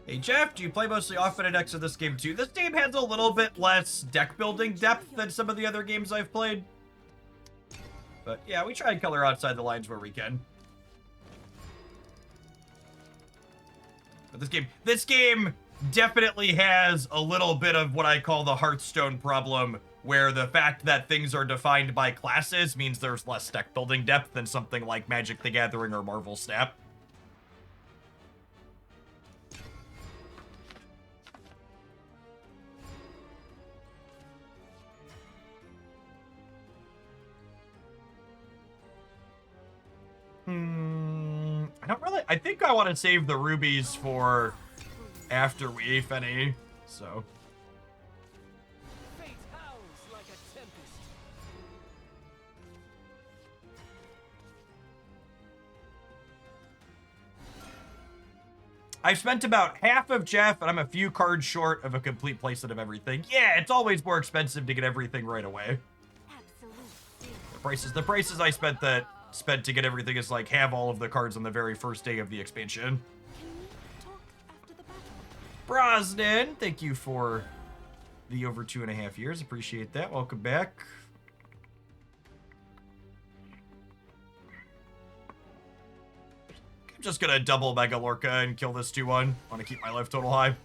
Hey Jeff, do you play mostly off-meta decks of this game too? This game has a little bit less deck building depth than some of the other games I've played. But yeah, we try and color outside the lines where we can. But this game definitely has a little bit of what I call the Hearthstone problem, where the fact that things are defined by classes means there's less deck building depth than something like Magic the Gathering or Marvel Snap. I think I want to save the rubies for after we Fennie, so. I've spent about half of Jeff, and I'm a few cards short of a complete playset of everything. Yeah, it's always more expensive to get everything right away. The prices I spent to get everything is like have all of the cards on the very first day of the expansion. Brosnan, thank you for the over 2.5 years. Appreciate that. Welcome back. I'm just gonna double Mega Lorca and kill this 2-1. Want to keep my life total high.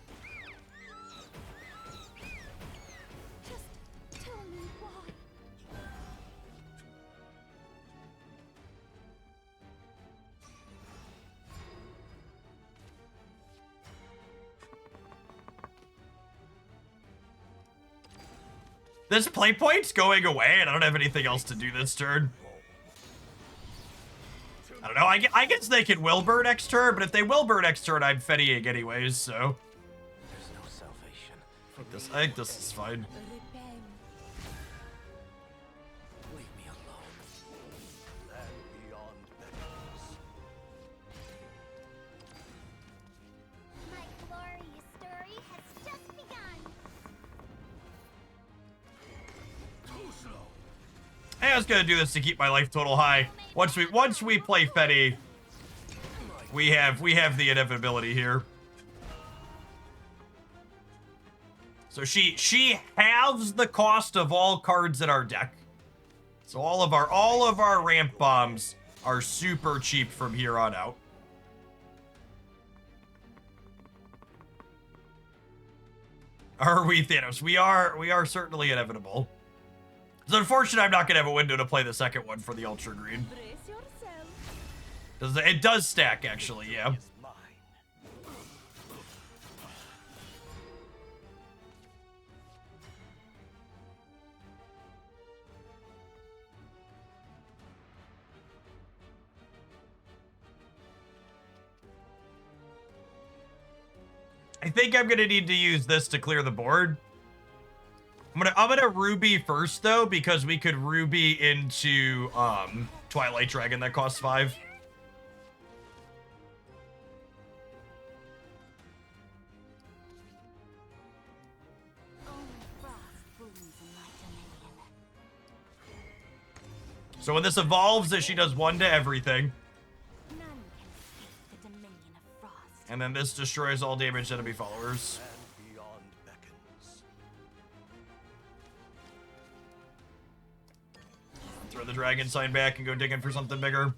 This play point's going away, and I don't have anything else to do this turn. I don't know, I guess they can Wilbur next turn, but if they Wilbur next turn, I'm Fennying anyways, so. There's no salvation. I think this is fine. Leave me alone. Land beyond beckons. My glorious story has just begun. Hey, I was gonna do this to keep my life total high. Once we play Fennie, we have the inevitability here. So she halves the cost of all cards in our deck. So all of our ramp bombs are super cheap from here on out. Are we Thanos? We are certainly inevitable. It's unfortunate I'm not gonna have a window to play the second one for the Ultra Green. It does stack, actually, yeah. I think I'm gonna need to use this to clear the board. I'm gonna Ruby first though, because we could Ruby into Twilight Dragon that costs 5. So when this evolves, she does 1 to everything. And then this destroys all damaged enemy followers. Throw the dragon sign back and go digging for something bigger.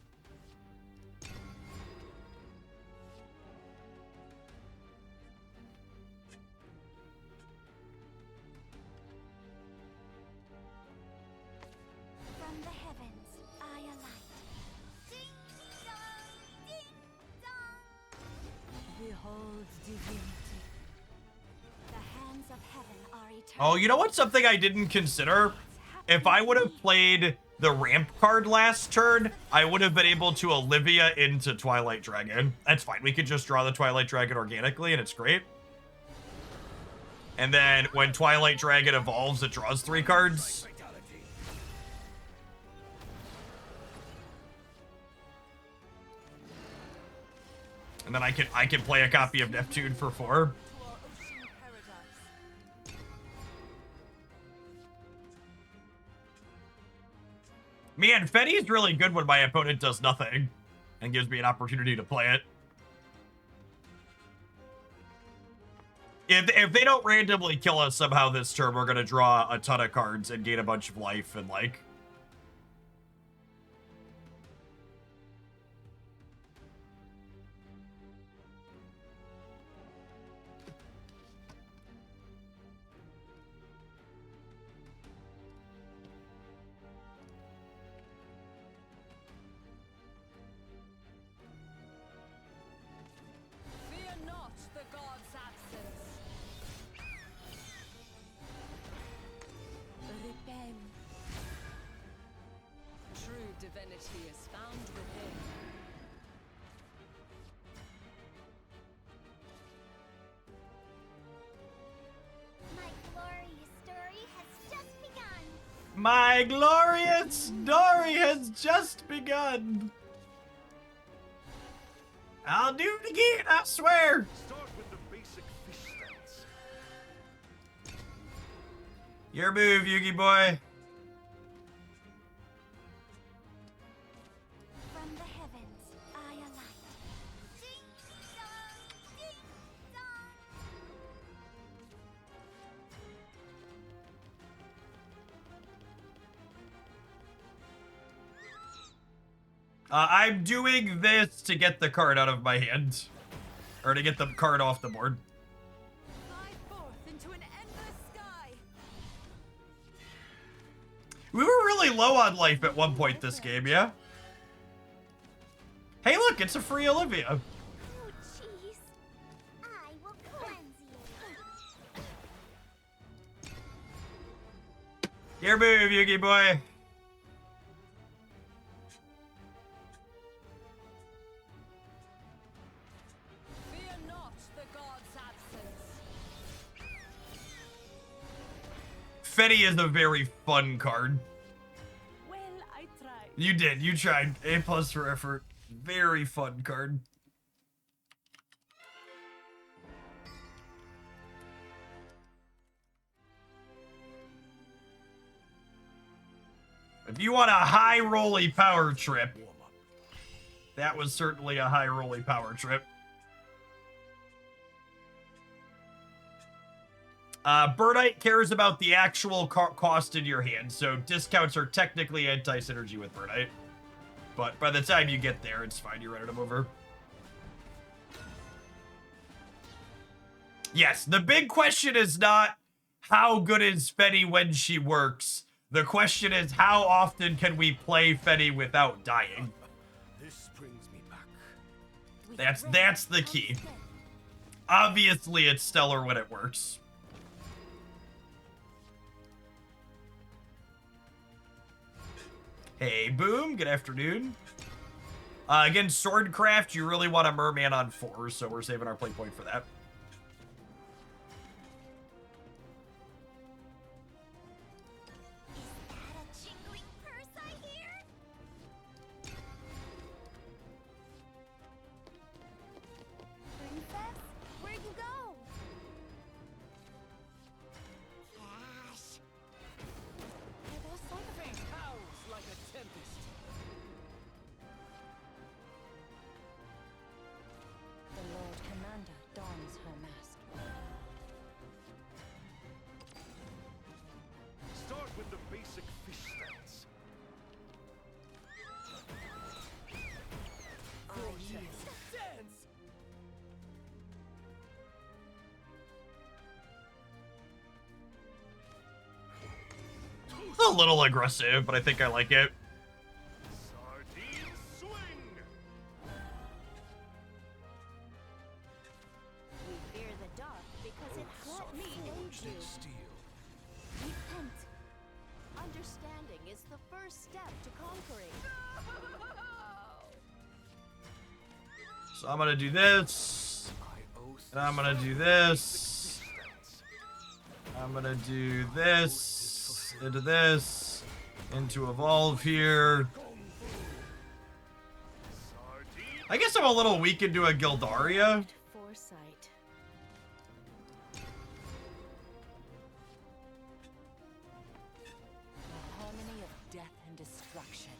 From the heavens, I alight. Ding dong, ding dong. Behold divinity. The hands of heaven are eternal. Oh, you know what's something I didn't consider? If I would have played the ramp card last turn, I would have been able to Olivia into Twilight Dragon. That's fine. We could just draw the Twilight Dragon organically, and it's great. And then when Twilight Dragon evolves, it draws 3 cards. And then I can play a copy of Neptune for 4. Man, Fennie's really good when my opponent does nothing and gives me an opportunity to play it. If they don't randomly kill us somehow this turn, we're gonna draw a ton of cards and gain a bunch of life and like. Fear not the god's absence. Repent. True divinity is found within. My glorious story has just begun. My glorious story has just begun. I'll do it again, I swear. Start with the basic fish stance. Your move, Yugi boy. From the heavens, I alight. Ding dong, ding dong. I'm doing this to get the card out of my hand. Or to get the card off the board. Fly forth into an endless sky. We were really low on life at one point this game, yeah? Hey, look, it's a free Olivia. Oh, jeez. I will cleanse you. Your move, Yugi boy. Fear not the god's absence. Fennie is a very fun card. Well, I tried. You did. You tried. A+ for effort. Very fun card. If you want a high rolly power trip, that was certainly a high rolly power trip. Birdite cares about the actual cost in your hand, so discounts are technically anti-synergy with Birdite. But by the time you get there, it's fine. You're running them over. Yes, the big question is not how good is Fennie when she works. The question is how often can we play Fennie without dying? This brings me back. That's the key. Obviously, it's stellar when it works. Hey, Boom. Good afternoon. Again, Swordcraft, you really want a Merman on 4, so we're saving our play point for that. Is that a jingling purse I hear? Princess, where'd you go? Cash. I lost sight of her. Howls like a tempest. The Lord Commander dons her mask. Start with the basic fish stance. Dance. It's a little aggressive, but I think I like it. Sardine swing. We fear the dark because it let me aid you. Steel. Repent. Understanding is the first step to conquering. So I'm gonna do this. I oath. And I'm gonna do this. I'm gonna do this. Into this. Into evolve here. Sardine. I guess I'm a little weak into a Gildaria. Foresight. The harmony of death and destruction.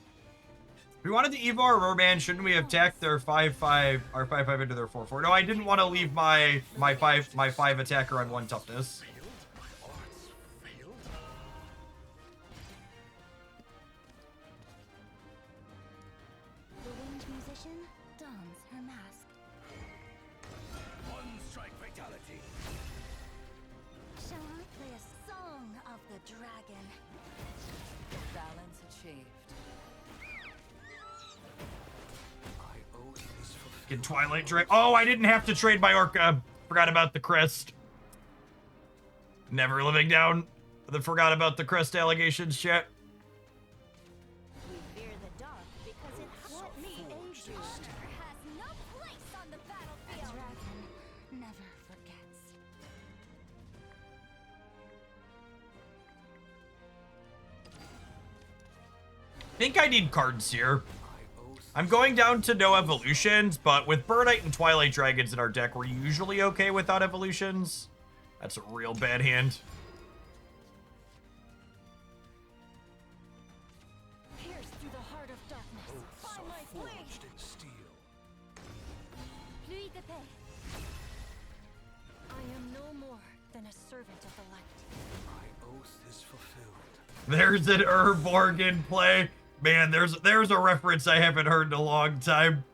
we wanted to Evo our Merman, shouldn't we have tacked their 5-5, our 5-5 into their 4-4? No, I didn't want to leave my 5 attacker on 1 toughness. Arts failed? The winged musician dons her mask. One strike fatality. Shall I play a song of the dragon? Balance achieved. I owe this for Get Twilight Drake. Oh, I didn't have to trade my Orca. Forgot about the crest. Never living down. Forgot about the crest allegations, chat. We fear the dark because it let me aid you. Honor has no place on the battlefield. A dragon never forgets. Think I need cards here. I'm going down to no evolutions, but with Birdite and Twilight Dragons in our deck, we're usually okay without evolutions. That's a real bad hand. Pierce through the heart of darkness. By my blade. forged in steel. Pluie de paix. I am no more than a servant of the light. My oath is fulfilled. There's an Urborg play. Man, there's a reference I haven't heard in a long time.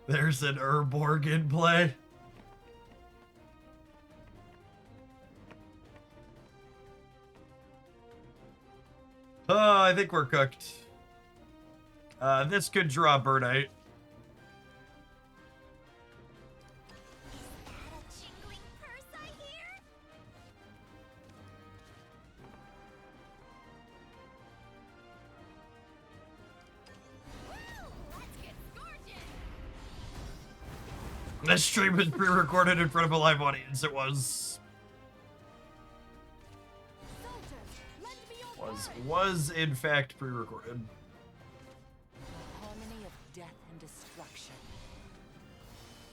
There's an Urborg play. Oh, I think we're cooked. This could draw Birdite. Is that a jingling purse I hear? Woo! Let's get scorching! This stream was pre-recorded in front of a live audience. It was Soldiers, lend me your word. was in fact pre-recorded. The harmony of death and destruction.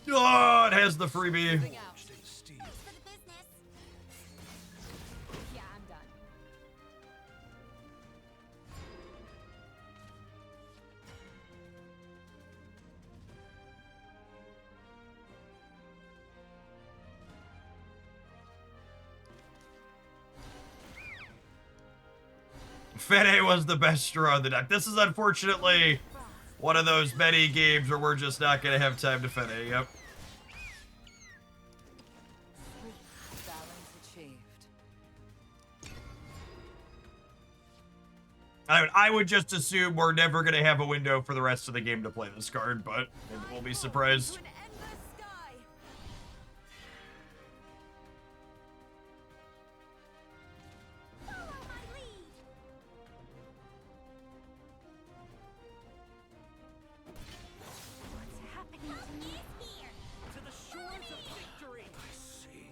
Oh, it has the freebie. Moving out. Forged in steel. Thanks for the business. Yeah, I'm done. Fennie was the best draw on the deck. This is unfortunately one of those many games where we're just not going to have time to Fennie. Yep. Balance achieved. I would just assume we're never going to have a window for the rest of the game to play this card, but maybe we'll be surprised. To an endless sky. Follow my lead. What's happening to me? Here. To the shores of victory. I see.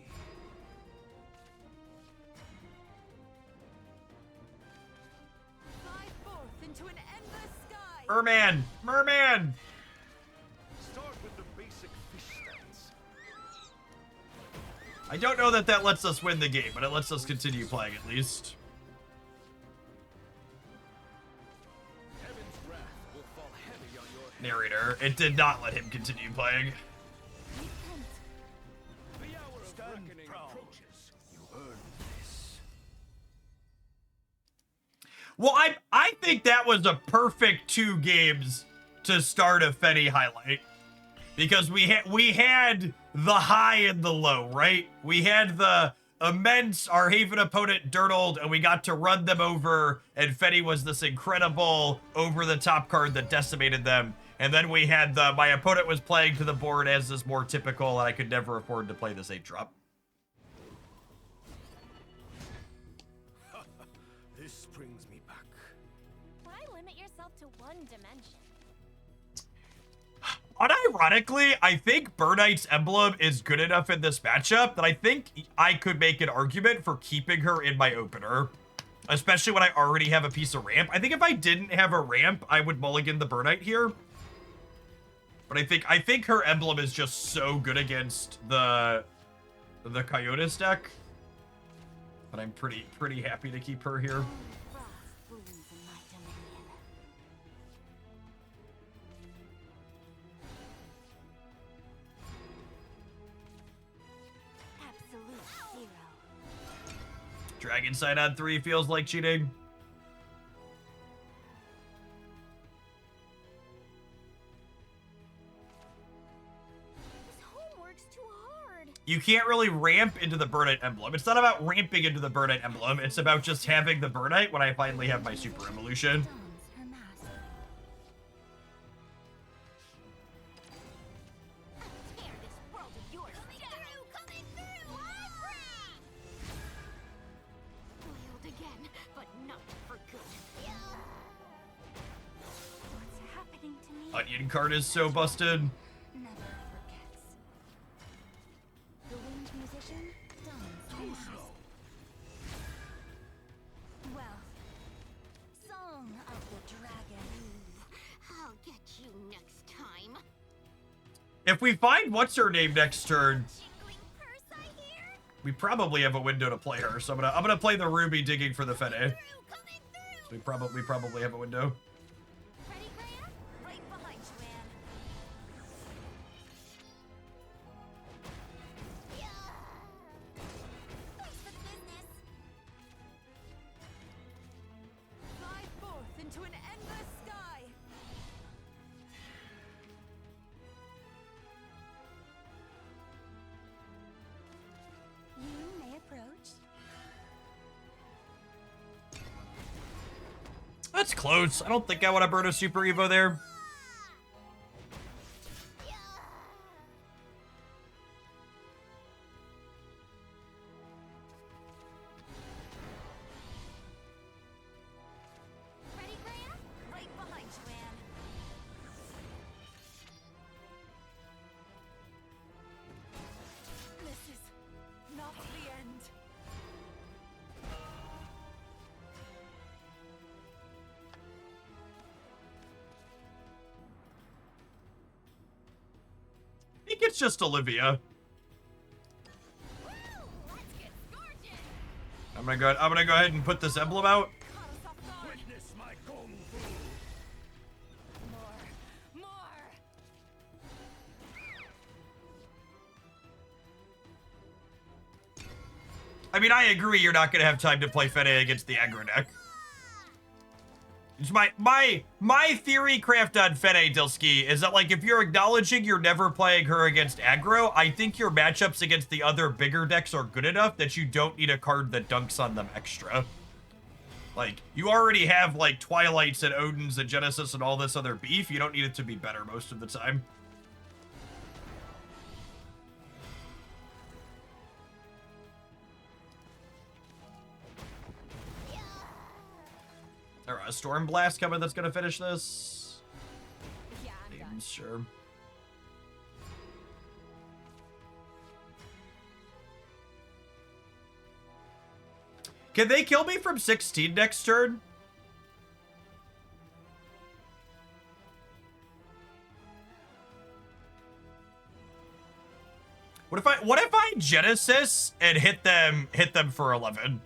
Fly forth into an endless sky. Merman! Merman! Start with the basic fish stats. I don't know that that lets us win the game, but it lets us continue playing at least. Heaven's wrath will fall heavy on your head. Narrator, it did not let him continue playing. Repent. The hour of reckoning approaches. You earned this. Well, I think that was a perfect 2 games to start a Fennie highlight. Because we had the high and the low, right? We had the immense, our Haven opponent dirtled, and we got to run them over, and Fennie was this incredible over-the-top card that decimated them. And then we had the, my opponent was playing to the board as is more typical, and I could never afford to play this 8-drop. This brings me back. Why limit yourself to one dimension? Unironically, I think Birdite's emblem is good enough in this matchup that I think I could make an argument for keeping her in my opener. Especially when I already have a piece of ramp. I think if I didn't have a ramp, I would mulligan the Birdite here. But I think her emblem is just so good against the Coyotes deck. But I'm pretty happy to keep her here. Frost blooms in my dominion. Dragon Sign on 3 feels like cheating. This homework's too hard. You can't really ramp into the Burnite Emblem. It's not about ramping into the Burnite Emblem. It's about just having the Burnite when I finally have my Super Evolution. Dons her mask. I'll tear this world of yours coming through! Boiled again, but not for good. What's happening to me? Onion card is so busted. Never forgets. The winged musician dons her mask. Well, song of the dragon. I'll get you next time. If we find what's her name next turn, Jiggling purse, I hear. we probably have a window to play her. So I'm gonna play the Ruby digging for the Fennie. Coming through. We probably have a window. Ready, Graham? Right behind you, Anne. Thanks for the business. Fly forth into an endless sky. You may approach. That's close. I don't think I want to burn a Super Evo there. Ready, Graham? Right behind you, Anne. This is not the end. I think it's just Olivia. Woo! Let's get scorching. I'm gonna go ahead and put this emblem out. Caught us off guard. Witness my kung fu. More. I mean, I agree you're not gonna have time to play Fennie against the aggro deck. It's my theory craft on Fennie, Dilsky, is that, like, if you're acknowledging you're never playing her against aggro, I think your matchups against the other bigger decks are good enough that you don't need a card that dunks on them extra. Like, you already have, like, Twilights and Odins and Genesis and all this other beef. You don't need it to be better most of the time. Alright, a Storm Blast coming that's gonna finish this. Yeah, I'm done. Sure. Can they kill me from 16 next turn? What if I Genesis and hit them for 11?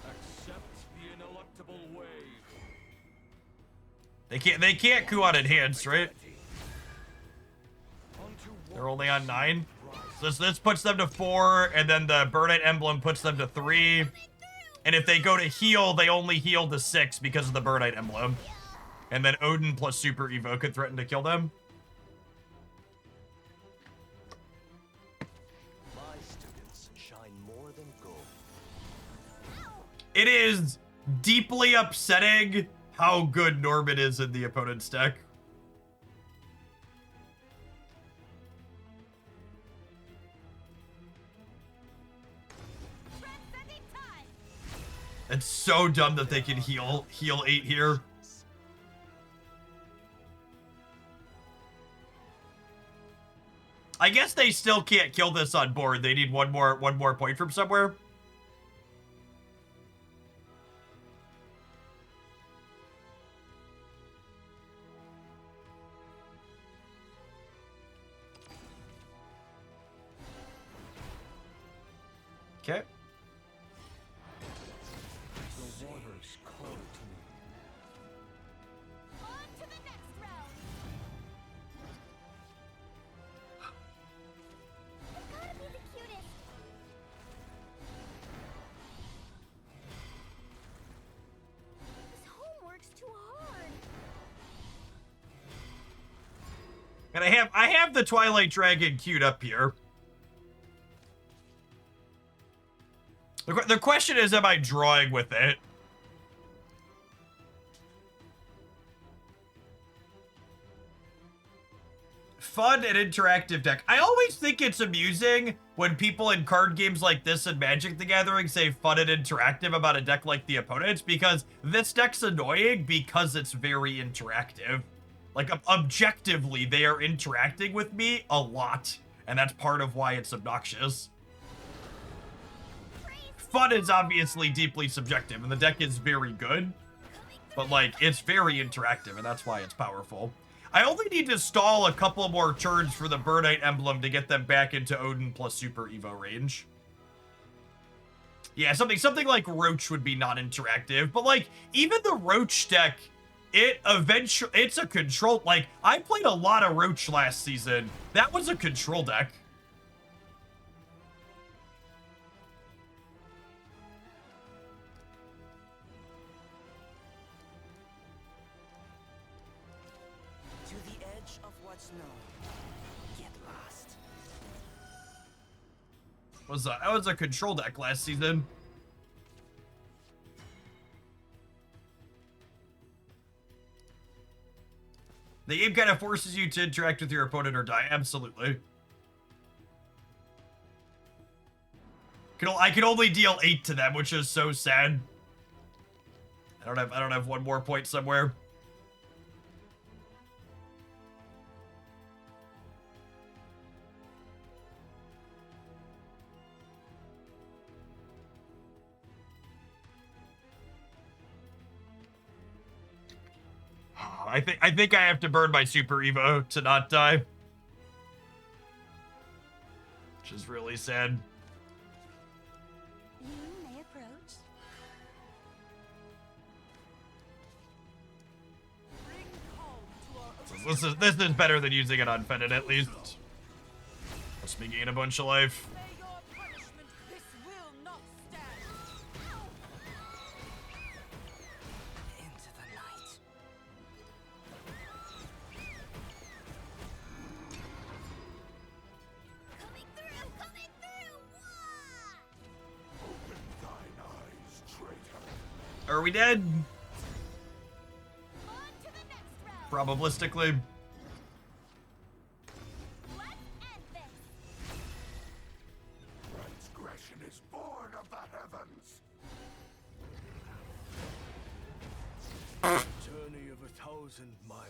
Accept the ineluctable wave. They can't coup on enhanced, right? Unto They're only on 9. So this puts them to 4, and then the Burnite Emblem puts them to 3. And if they go to heal, they only heal to 6 because of the Burnite Emblem. And then Odin plus Super Evo could threaten to kill them. My students shine more than gold. It is deeply upsetting how good Norman is in the opponent's deck. Transcending time. It's so dumb that they can heal 8 here. I guess they still can't kill this on board. They need one more point from somewhere. Okay. The waters call to me. On to the next round. You've gotta be the cutest. And I have the Twilight Dragon queued up here. The question is, am I drawing with it? Fun and interactive deck. I always think it's amusing when people in card games like this and Magic the Gathering say fun and interactive about a deck like the opponent's, because this deck's annoying because it's very interactive. Like, objectively, they are interacting with me a lot, and that's part of why it's obnoxious. Fun is obviously deeply subjective, and the deck is very good, but, like, it's very interactive, and that's why it's powerful. I only need to stall a couple more turns for the Burnite emblem to get them back into Odin plus Super Evo range. Yeah, something like Roach would be non-interactive, but, like, even the Roach deck, it's a control, like, I played a lot of Roach last season. That was a control deck. To the edge of what's known. Get lost. That was a control deck last season. The game kind of forces you to interact with your opponent or die. Absolutely. I can only deal 8 to them, which is so sad. I don't have one more point somewhere. I think I have to burn my Super Evo to not die. Which is really sad. You may approach. This is better than using it on Fennie at least. Let's me gain a bunch of life. May your punishment, this will not stand. Into the night. Coming through! Coming through! Wah! Open thine eyes, traitor. Are we dead? On to the next round. Probabilistically. Let's end this. Transgression is born of the heavens. Journey of 1,000 miles.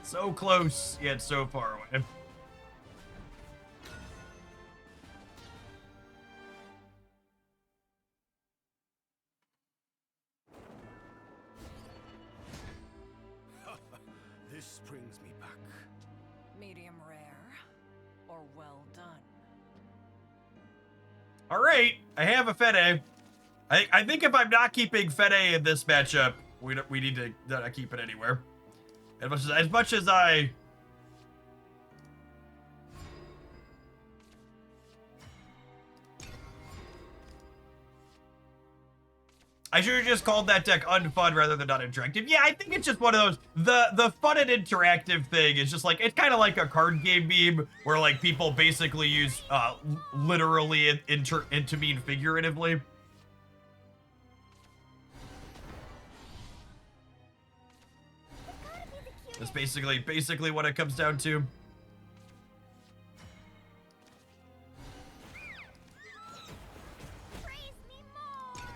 So close, yet so far away. This brings me back. Medium rare or well done. All right, I have a Fennie. I think if I'm not keeping Fennie in this matchup, we need to not keep it anywhere. As much as I should have just called that deck unfun rather than not interactive. Yeah, I think it's just one of those. The fun and interactive thing is just like, it's kind of like a card game meme where like people basically use literally to mean figuratively. That's basically what it comes down to. Praise me more.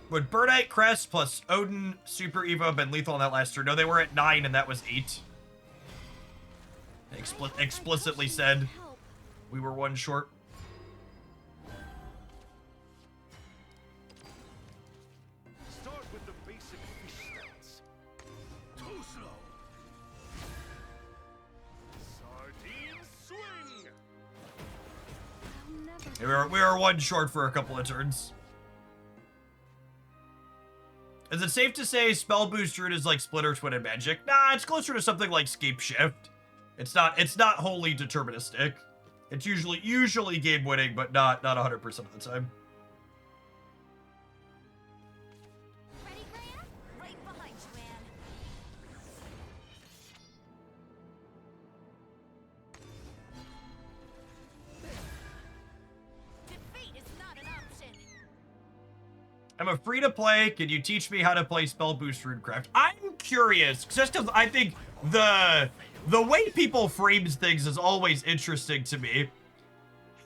Would Burnite, Crest, plus Odin, Super Evo have been lethal on that last turn? No, they were at 9 and that was 8. Explicitly said Help. we were 1 short. Start with the basic fish stats. Too slow. Sardine swing. I'll never We were 1 short for a couple of turns. Is it safe to say Spell Boost Root is like Splinter Twin and Magic? Nah, it's closer to something like Scape Shift. It's not wholly deterministic. It's usually game winning, but not 100% of the time. Ready, Graham? Right behind you, Anne. Defeat is not an option. I'm a free-to-play. Can you teach me how to play Spell Boost Runecraft? I'm curious, just because I think the way people frames things is always interesting to me.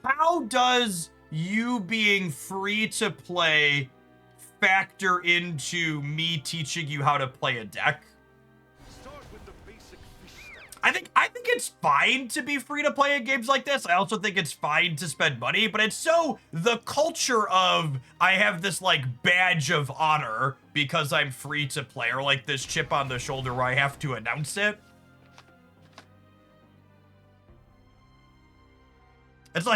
How does you being free to play factor into me teaching you how to play a deck? Start with the basic fish stats. I think it's fine to be free to play in games like this. I also think it's fine to spend money, but it's so the culture of I have this like badge of honor because I'm free to play, or like this chip on the shoulder where I have to announce it. It's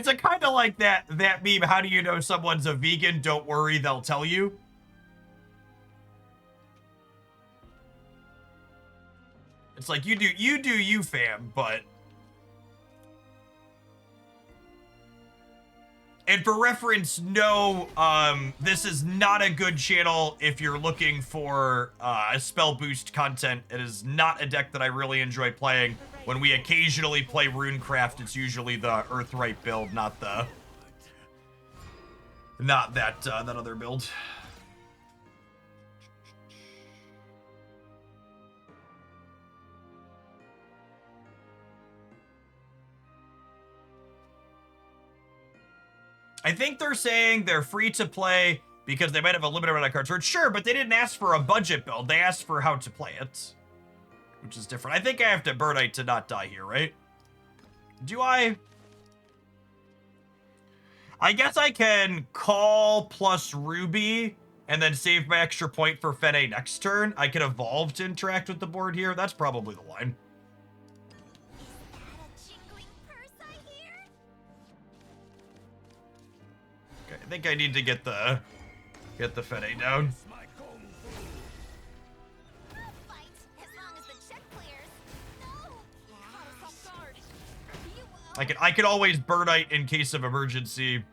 a kind of like that meme. How do you know someone's a vegan? Don't worry, they'll tell you. It's like you do you, fam, but. And for reference, no, this is not a good channel if you're looking for spell boost content. It is not a deck that I really enjoy playing. When we occasionally play Runecraft, it's usually the Earthright build, not that other build. I think they're saying they're free to play because they might have a limited amount of cards. Sure, but they didn't ask for a budget build. They asked for how to play it, which is different. I think I have to Burnite to not die here, right? Do I? I guess I can call plus Ruby and then save my extra point for Fennie next turn. I can evolve to interact with the board here. That's probably the line. Is that a jingling purse I hear? Okay, I think I need to get the Fennie down. My kung fu. We'll fight as long as the check clears. No! Caught us off guard. You will. I could always Burnite in case of emergency.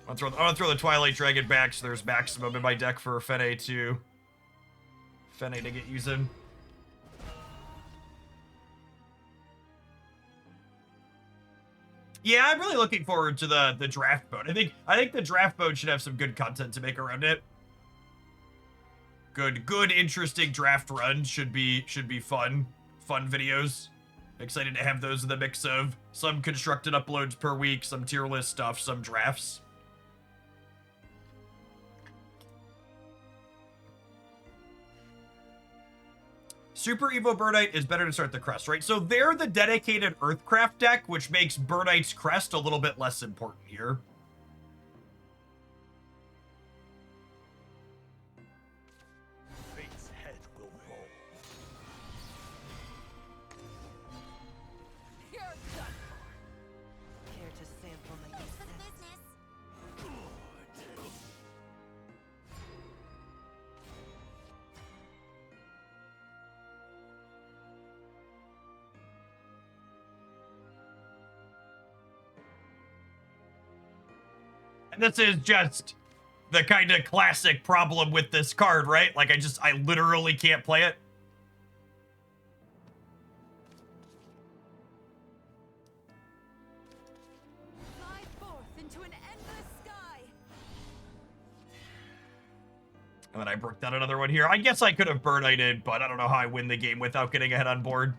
I'm gonna throw the Twilight Dragon back so there's maximum in my deck for Fennie to get using. Yeah, I'm really looking forward to the draft mode. I think the draft mode should have some good content to make around it. Good interesting draft runs should be fun videos. Excited to have those in the mix of some constructed uploads per week, some tier list stuff, some drafts. Super Evo Burnite is better to start the crest, right? So they're the dedicated Earthcraft deck, which makes Burnite's crest a little bit less important here. Fate's head will roll. You're done for. Care to sample my Thanks for the sets? business. And this is just the kind of classic problem with this card, right? Like, I literally can't play it. Fly forth into an endless sky. And then I broke down another one here. I guess I could have Burnited, but I don't know how I win the game without getting ahead on board.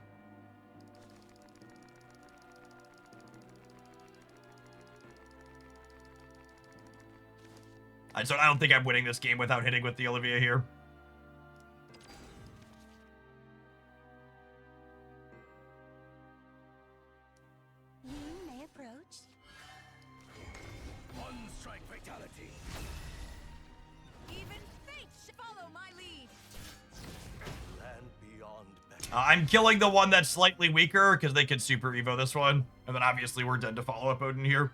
I don't think I'm winning this game without hitting with the Olivia here. You may approach. One strike fatality. Even fate should follow my lead. Land beyond better. I'm killing the one that's slightly weaker because they can Super Evo this one. And then obviously we're dead to follow-up Odin here.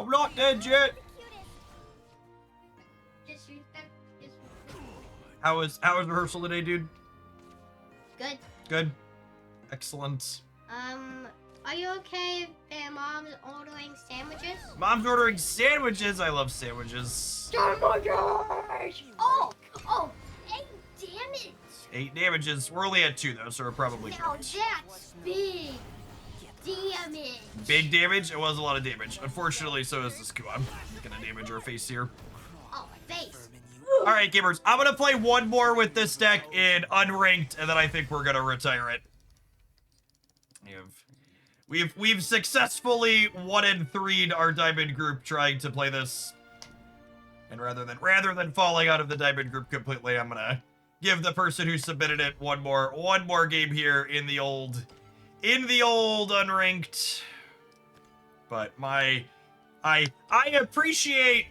I'm not dead yet. Just respect. Just How was rehearsal today, dude? good. Good. Excellent. Are you okay if mom's ordering sandwiches? Mom's ordering sandwiches. I love sandwiches. Sandwiches! Oh! 8 damage! 8 damages. We're only at 2 though, so we're probably Now good. that's big damage. Big damage? It was a lot of damage. Unfortunately, so is this Kuan. He's gonna damage our face here. Oh, my face. Alright, gamers. I'm gonna play one more with this deck in unranked, and then I think we're gonna retire it. We've successfully 1-3'd our diamond group trying to play this. And rather than falling out of the diamond group completely, I'm gonna give the person who submitted it one more game here in the old unranked. But I appreciate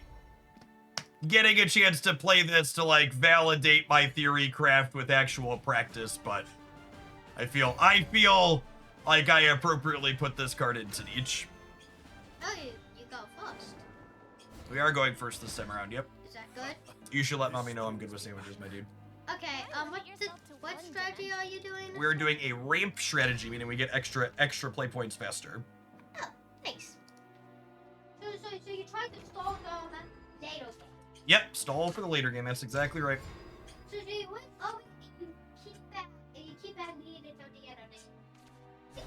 getting a chance to play this to like validate my theory craft with actual practice, but I feel like I appropriately put this card into each. Oh, you go first. We are going first this time around, yep. Is that good? You should let mommy know I'm good with sandwiches, my dude. Okay, what strategy are you doing? We're doing a ramp strategy, meaning we get extra play points faster. Oh, nice. So you tried to stall down that later game. Yep, stall for the later game, that's exactly right. So you went over and you keep that lead until the other day.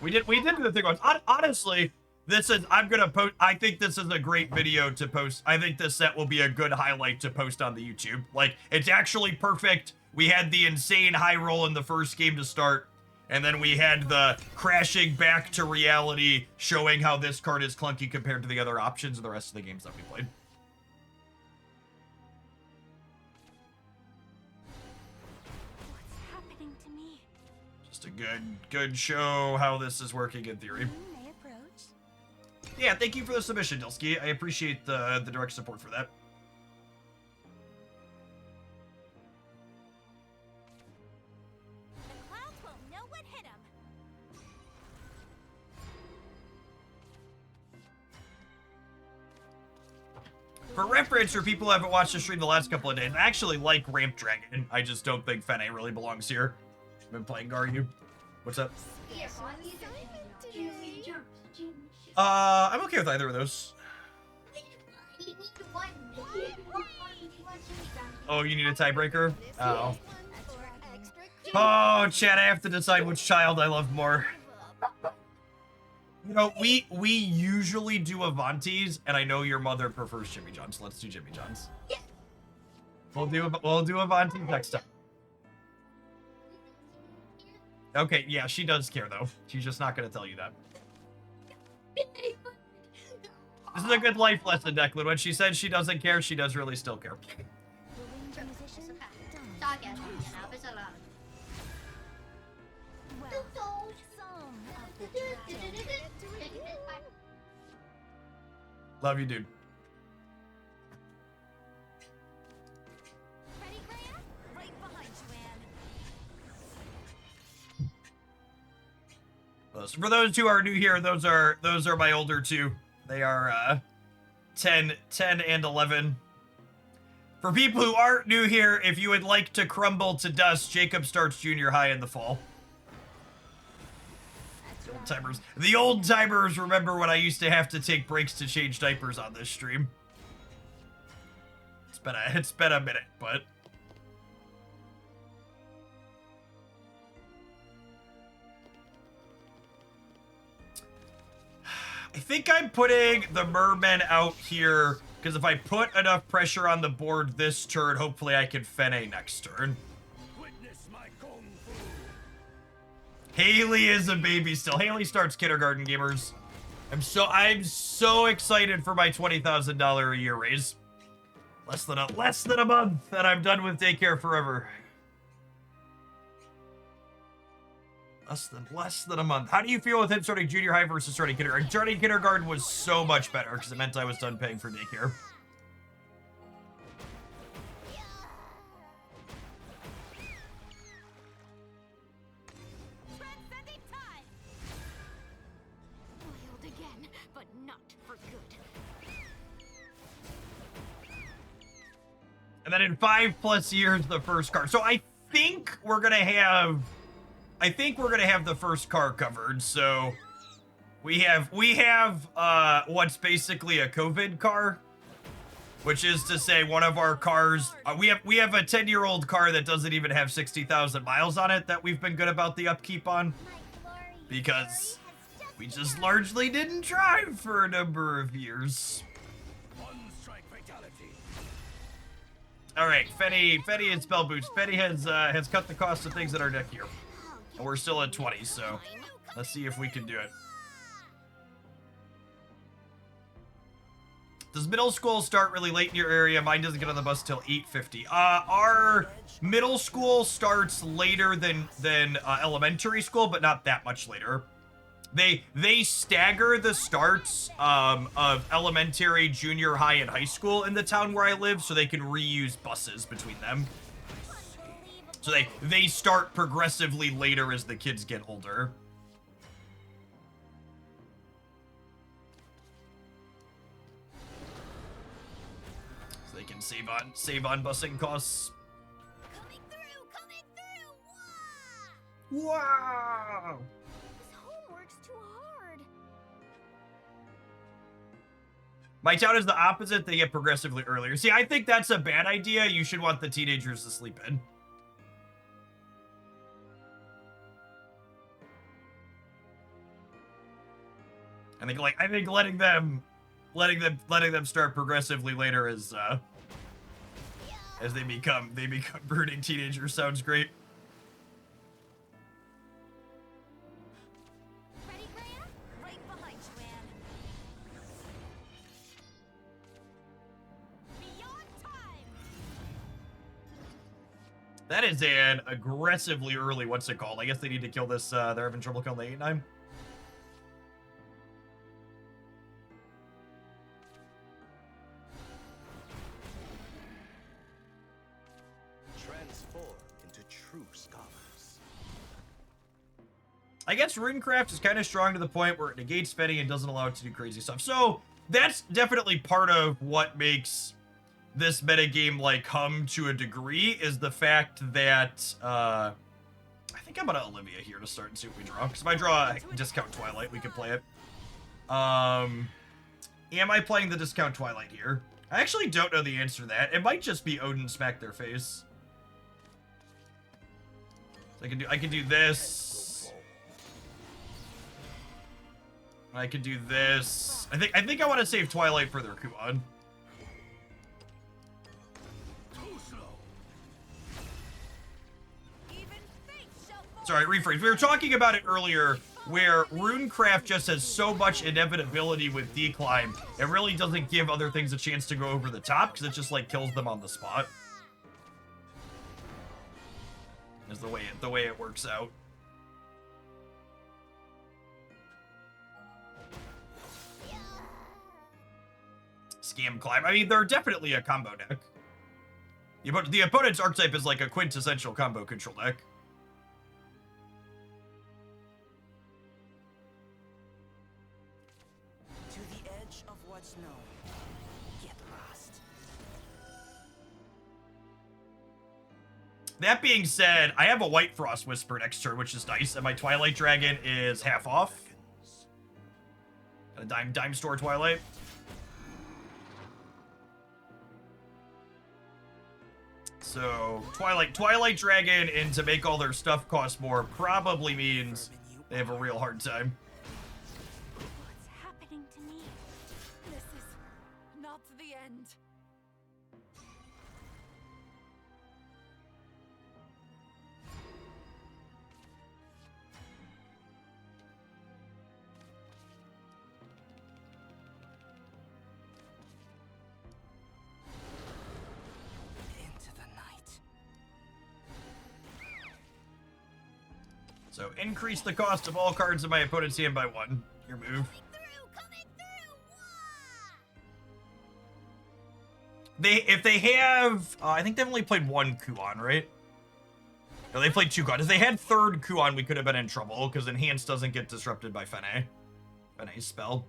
We did do the thing once. Honestly, I think this is a great video to post. I think this set will be a good highlight to post on the YouTube. Like, it's actually perfect. We had the insane high roll in the first game to start, and then we had the crashing back to reality, showing how this card is clunky compared to the other options in the rest of the games that we played. What's happening to me? Just a good show how this is working in theory. May approach. Yeah, thank you for the submission, Dilsky. I appreciate the direct support for that. The clouds won't know what hit 'em. For reference, for people who haven't watched the stream the last couple of days, I actually like Ramp Dragon. I just don't think Fennie really belongs here. I've been playing Garyu. What's up? Yes, I'm okay with either of those. Oh, you need a tiebreaker? Oh. Oh, Chad, I have to decide which child I love more. You know, we usually do Avantis, and I know your mother prefers Jimmy John's, so let's do Jimmy John's. We'll do Avanti next time. Okay, yeah, she does care though. She's just not gonna tell you that. This is a good life lesson, Declan. When she said she doesn't care, she does really still care. Love you, dude. Ready, Graham? Right behind you, Anne. For those who are new here, those are my older two. They are 10 and 11. For people who aren't new here, if you would like to crumble to dust, Jacob starts junior high in the fall. The old timers remember when I used to have to take breaks to change diapers on this stream. It's been a minute, but I think I'm putting the mermen out here because if I put enough pressure on the board this turn, hopefully I can Fennie next turn. Witness my kung fu. Haley is a baby still. Haley starts kindergarten, gamers. I'm so excited for my $20,000 a year raise. Less than a month, and I'm done with daycare forever. Less than a month. How do you feel with him starting junior high versus starting kindergarten? Starting kindergarten was so much better because it meant I was done paying for daycare. Boiled again, but not for good. And then in 5+ years, the first car. So I think we're gonna have the first car covered. So we have what's basically a COVID car, which is to say one of our cars. We have a 10-year-old car that doesn't even have 60,000 miles on it that we've been good about the upkeep on, because we just largely didn't drive for a number of years. One strike fatality. All right, Fennie and spell boost. Fennie has cut the cost of things in our deck here, and we're still at 20. So let's see if we can do it. Does middle school start really late in your area? Mine doesn't get on the bus till 8:50. Our middle school starts later than elementary school, but not that much later. They stagger the starts of elementary, junior high, and high school in the town where I live, so they can reuse buses between them. So they start progressively later as the kids get older. So they can save on busing costs. Coming through! Wow! This homework's too hard. My town is the opposite. They get progressively earlier. See, I think that's a bad idea. You should want the teenagers to sleep in. I think letting them start progressively later as they become brooding teenagers sounds great. Ready, Graham? Right behind you, Anne. Beyond time! That is an aggressively early, what's it called? I guess they need to kill this, they're having trouble killing the 8-9. Transform into true scholars. I guess Runecraft is kind of strong to the point where it negates Fennie and doesn't allow it to do crazy stuff. So that's definitely part of what makes this metagame like hum to a degree, is the fact that I think I'm gonna Olivia here to start and see what we draw. Because if I draw a discount Twilight, we can play it. Am I playing the discount Twilight here? I actually don't know the answer to that. It might just be Odin smack their face. So I can do this. I can do this. I think I want to save Twilight for their Kuon. Too slow. Even fate shall fall. Sorry, rephrase. We were talking about it earlier, where Runecraft just has so much inevitability with decline, it really doesn't give other things a chance to go over the top, because it just like kills them on the spot. Is the way it works out. Scam Climb. I mean, they're definitely a combo deck. The opponent's archetype is like a quintessential combo control deck. To the edge of what's known. Get lost. That being said, I have a White Frost Whisper next turn, which is nice, and my Twilight Dragon is half off. A dime store Twilight. So Twilight Dragon, and to make all their stuff cost more probably means they have a real hard time. What's happening to me? This is not the end. Into the night. So increase the cost of all cards in my opponent's hand by 1. Your move. Coming through! If they have, I think they've only played 1 Kuon, right? No, they played 2 Kuon. If they had 3rd Kuon, we could have been in trouble, because Enhance doesn't get disrupted by Fennie. Fennie's spell.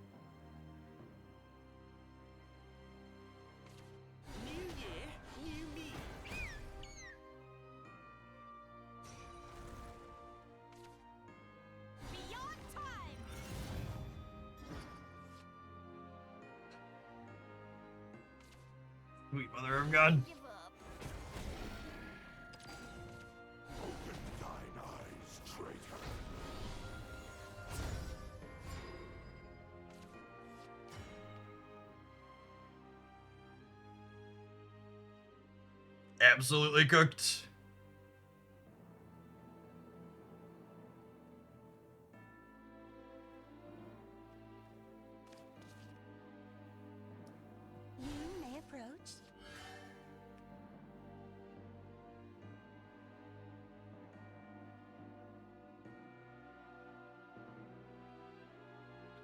New year, new me. Sweet mother of God. Give up. Open thine eyes, traitor. Absolutely cooked. You may approach.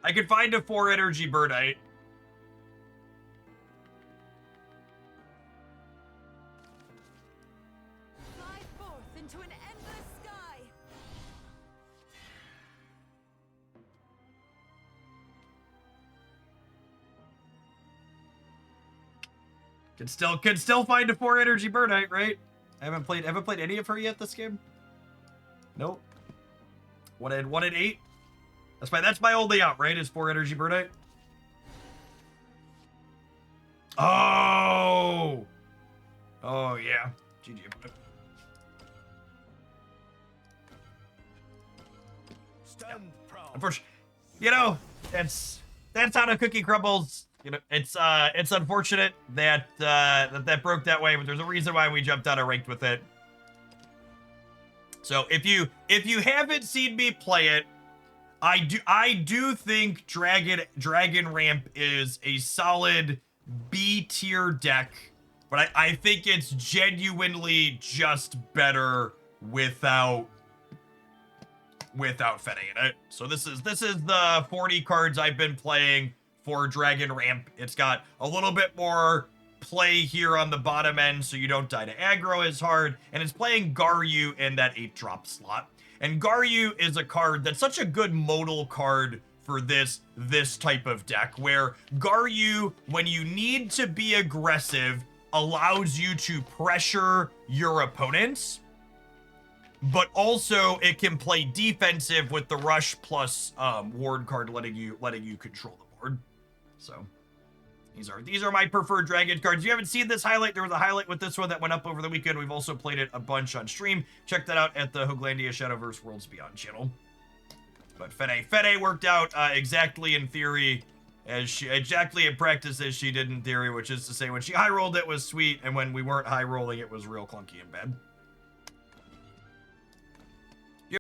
I could find a 4 energy birdite. Fly forth into an endless sky. Can still find a 4 energy birdite, right? I haven't played any of her yet this game. Nope. One at 8. That's my only out, right? Is 4 energy birdite. Oh. Oh yeah. GG. Stand proud. Unfortunately, that's how the cookie crumbles. It's unfortunate that that broke that way, but there's a reason why we jumped out of ranked with it. So if you haven't seen me play it, I do think Dragon Ramp is a solid B tier deck, but I think it's genuinely just better without Fennie in it. So this is the 40 cards I've been playing for Dragon Ramp. It's got a little bit more play here on the bottom end so you don't die to aggro as hard, and it's playing Garyu in that 8-drop slot. And Garyu is a card that's such a good modal card for this type of deck, where Garyu, when you need to be aggressive, allows you to pressure your opponents, but also it can play defensive with the rush plus ward card letting you control the board. So these are my preferred dragon cards. If you haven't seen this highlight, there was a highlight with this one that went up over the weekend. We've also played it a bunch on stream. Check that out at the Hoaglandia Shadowverse Worlds Beyond channel. But Fennie worked out exactly in practice as she did in theory, which is to say when she high rolled it was sweet, and when we weren't high rolling it was real clunky and bad.